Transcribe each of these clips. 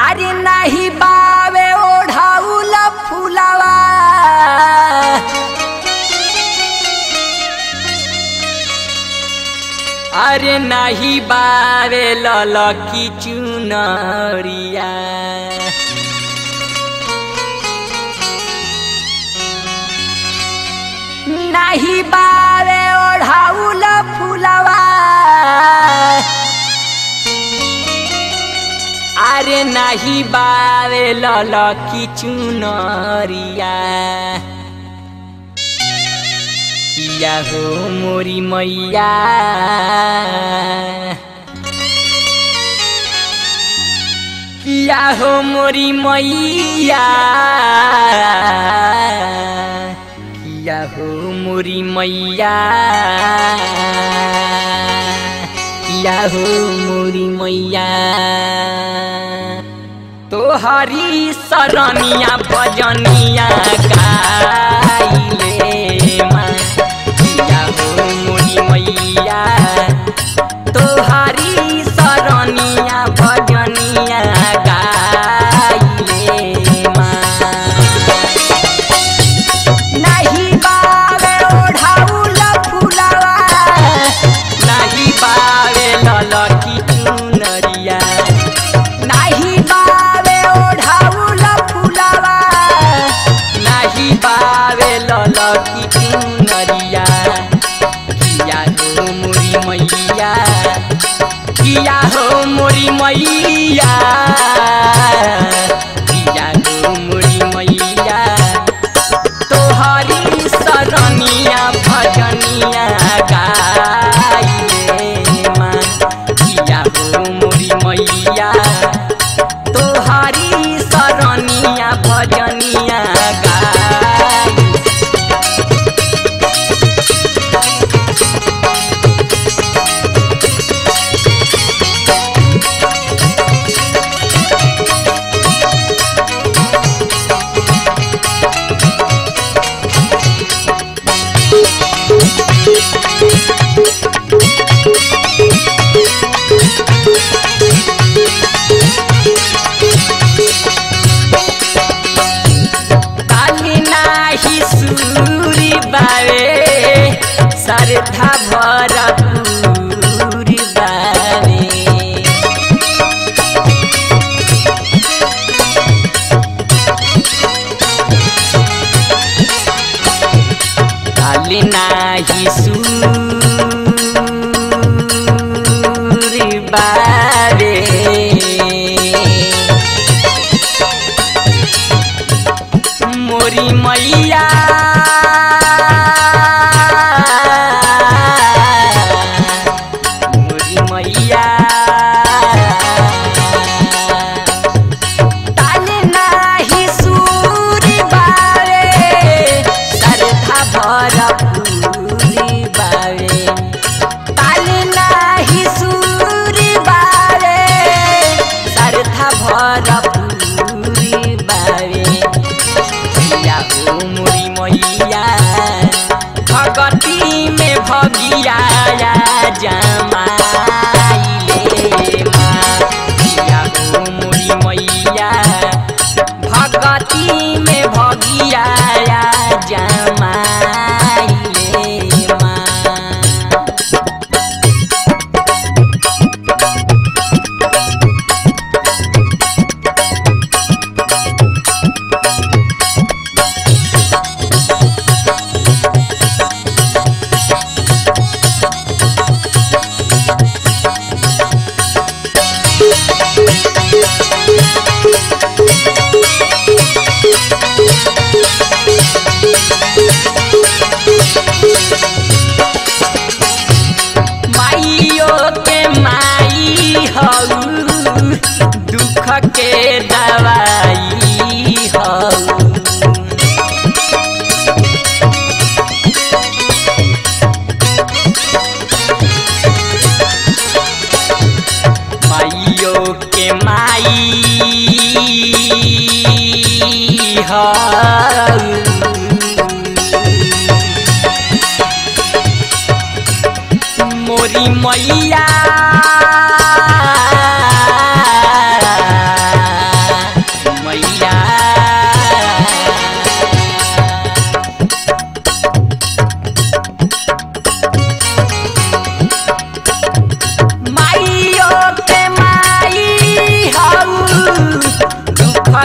अरे नहीं बावे ओढ़ाउल फुलवा अरे नहीं बावे ललकी चुनरिया नहीं बावे ओढ़ाउल फुलवा अरे नहीं बावे ललकी चुनरिया किया हो मोरी मैया किया हो मोरी मैया किया हो मोरी मैया किया हो मोरी मैया तोहरी सरनिया भजनिया गाइले माँ किया हो मोरी मैया तोहरी सरनिया भजनिया गाइले माँ नहीं बावे ओढ़ाउल फुलवा नहीं बावे ललकी चुनरिया नहीं बावे ओढ़ाउल फुलवा नहीं बावे ललकी चुनरिया किया हो मोरी मैया किया हो मोरी मैया किया हो मोरी मैया तोहरी सरनिया भजनिया गाइले माँ किया हो मोरी मैया तोहरी सरनिया भजनिया गाइले सरधा भरपूर बावे काली नाही सूर बावे मोरी मैया भगती में भगिया जमाइले माँ किया हो मोरी मैया भगती में भगिया जमाइले माँ दुख के दवाई हो माइयो के माई हो मोरी मैया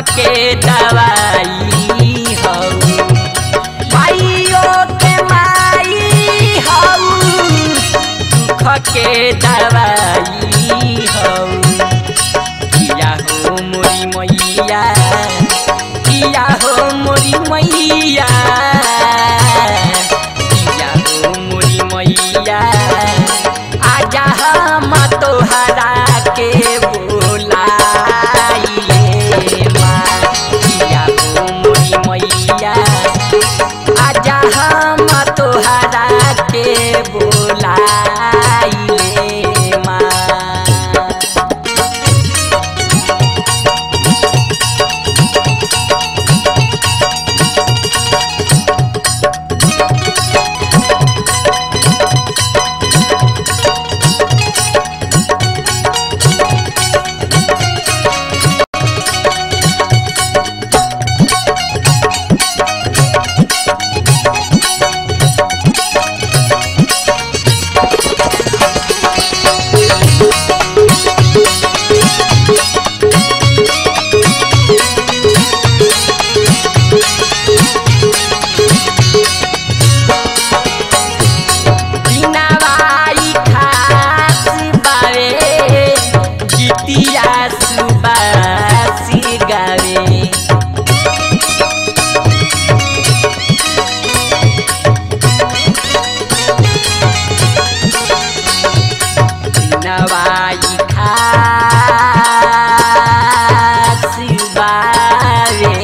के दवाई हो माइयो के माई हो दुख के दवाई हो किया हो मोरी मैया किया हो मोरी मैया किया हो मोरी मैया आजा हम तोहरा के बोलाइले माँ किया हो मोरी मैया आजा हम तोहरा के बोलाइले माँ। नवाई खास बावे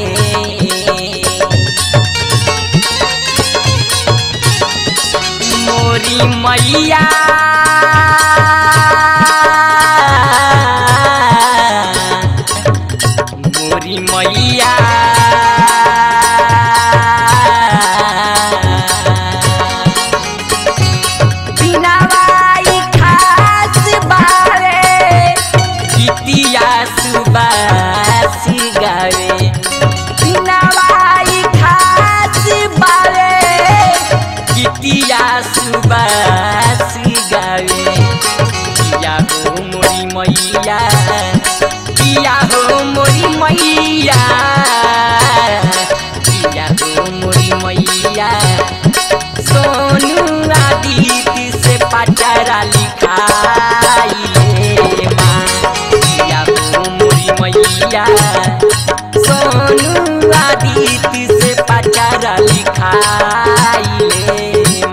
मोरी मैया मोरी मैया सुबासी गावे नवाई खास बावे कितिया सुबासी गावे किया हो मोरी मैया किया हो मोरी मैया किया हो मोरी मैया सोनू आदित्य से पचरा लिखाइले माँ किया हो मैया सोनू आदित्य से पचरा लिखाइले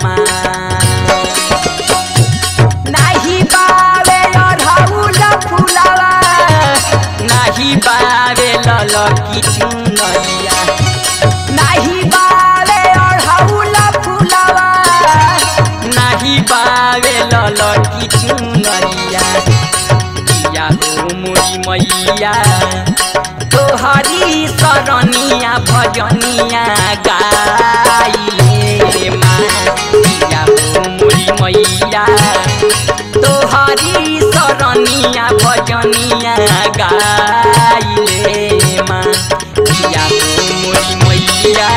माँ। नाही बावे अढ़ौल फुलवा नाही बावे ललकी चुनरिया नाही बावे अढ़ौल फुलवा नाही बावे ललकी चुनरिया किया हो मोरी मैया तोहरी सरनिया भजनिया गाइले माँ किया हो मोरी मैया तोहरी सरनिया भजनिया गाइले माँ किया हो मोरी मैया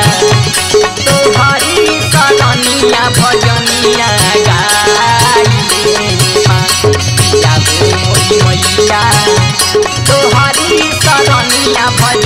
तोहरी सरनिया भजनिया गाइले माँ किया हो मोरी मैया तोहरी सरनिया भजनिया